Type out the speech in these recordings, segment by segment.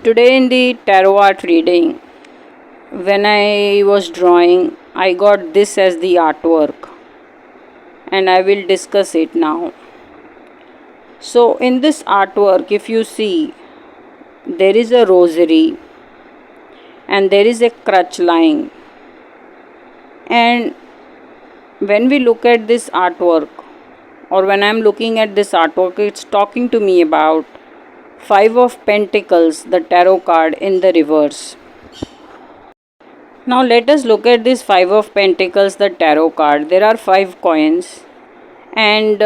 Today in the tarot art reading, when I was drawing, I got this as the artwork and I will discuss it now. So, in this artwork, if you see, there is a rosary and there is a crutch lying. And when we look at this artwork, or when I'm looking at this artwork, it's talking to me about Five of Pentacles, the tarot card in the reverse. Now let us look at this Five of Pentacles, the tarot card. There are 5 coins, and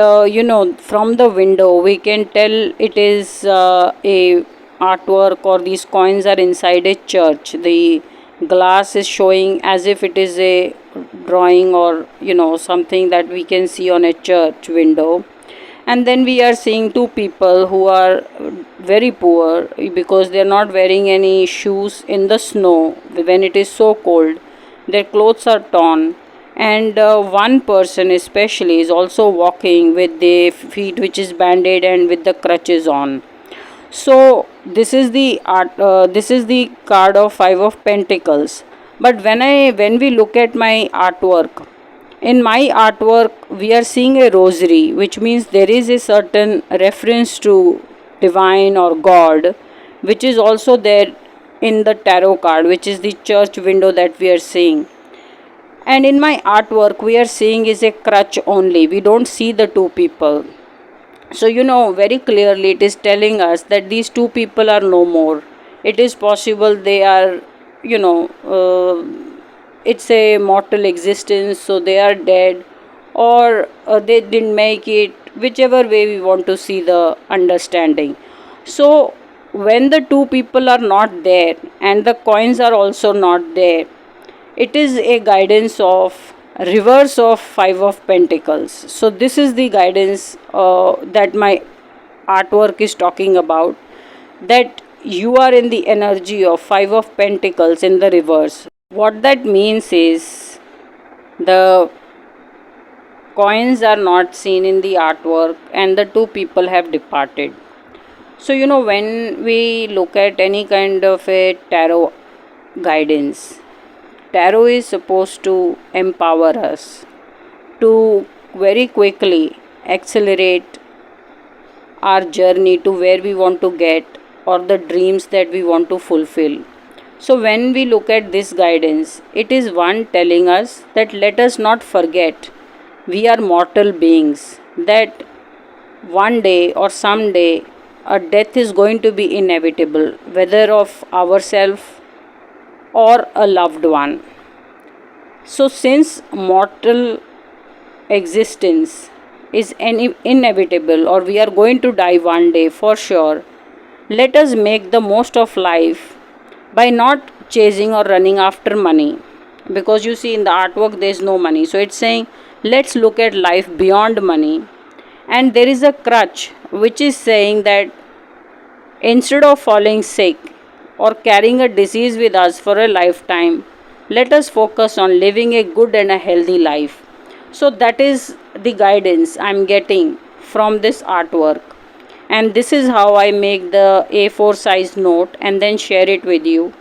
from the window we can tell it is a artwork, or these coins are inside a church. The glass is showing as if it is a drawing, or something that we can see on a church window. And then we are seeing 2 people who are very poor because they are not wearing any shoes in the snow when it is so cold. Their clothes are torn, and one person especially is also walking with the feet which is banded and with the crutches on. So this is the art, this is the card of Five of Pentacles. But when we look at my artwork, in my artwork we are seeing a rosary, which means there is a certain reference to divine or God, which is also there in the tarot card, which is the church window that we are seeing. And in my artwork we are seeing is a crutch only, we don't see the 2 people. So very clearly it is telling us that these 2 people are no more. It is possible they are, it's a mortal existence, so they are dead, or they didn't make it, whichever way we want to see the understanding. So when the 2 people are not there and the coins are also not there, it is a guidance of reverse of Five of Pentacles. So this is the guidance that my artwork is talking about, that you are in the energy of Five of Pentacles in the reverse. What that means is the coins are not seen in the artwork and the 2 people have departed. So when we look at any kind of a tarot guidance, tarot is supposed to empower us to very quickly accelerate our journey to where we want to get, or the dreams that we want to fulfill. So when we look at this guidance, it is one telling us that let us not forget we are mortal beings, that one day or someday a death is going to be inevitable, whether of ourselves or a loved one. So since mortal existence is inevitable, or we are going to die one day for sure, let us make the most of life by not chasing or running after money. Because you see in the artwork there is no money, so it's saying let's look at life beyond money. And there is a crutch which is saying that instead of falling sick or carrying a disease with us for a lifetime, let us focus on living a good and a healthy life. So that is the guidance I'm getting from this artwork. And this is how I make the A4 size note and then share it with you.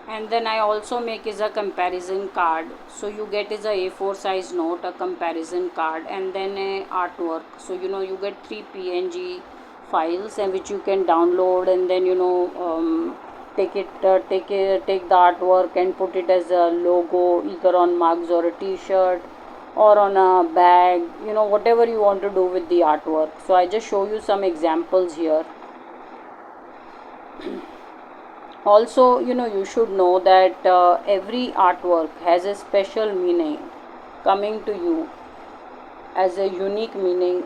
And then I also make is a comparison card. So you get is a A4 size note, a comparison card, and then a artwork. So you get 3 PNG files, and which you can download, and then take the artwork and put it as a logo, either on mugs or a t-shirt or on a bag, whatever you want to do with the artwork. So I just show you some examples here. Also, you should know that every artwork has a special meaning coming to you as a unique meaning.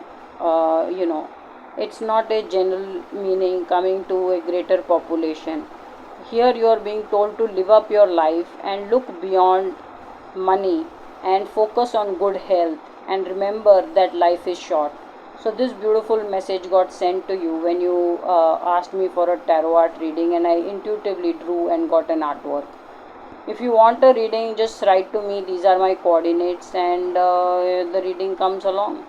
It's not a general meaning coming to a greater population. Here you are being told to live up your life and look beyond money and focus on good health, and remember that life is short. So this beautiful message got sent to you when you asked me for a tarot art reading, and I intuitively drew and got an artwork. If you want a reading, just write to me. These are my coordinates, and the reading comes along.